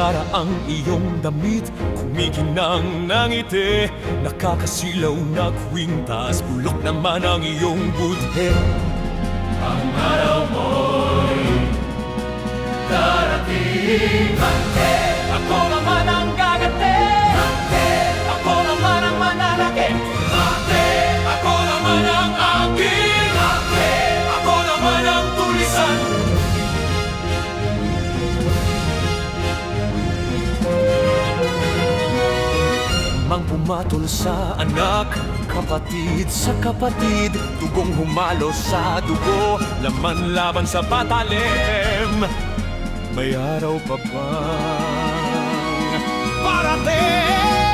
Para ang iyong damit kumikinang ng ngiti, nakakasilaw na kwintas, bulok naman ang iyong budhe. Ang araw mo'y darating. Hante, ako naman ang gagante. Hante, ako naman ang mananakit. Hante, ako naman ang aking. Hante, ako naman ang tulisan. Mang pumatol sa anak, kapatid sa kapatid, dugong humalo sa dugo, laman laban sa patalim. May araw pa bang parating?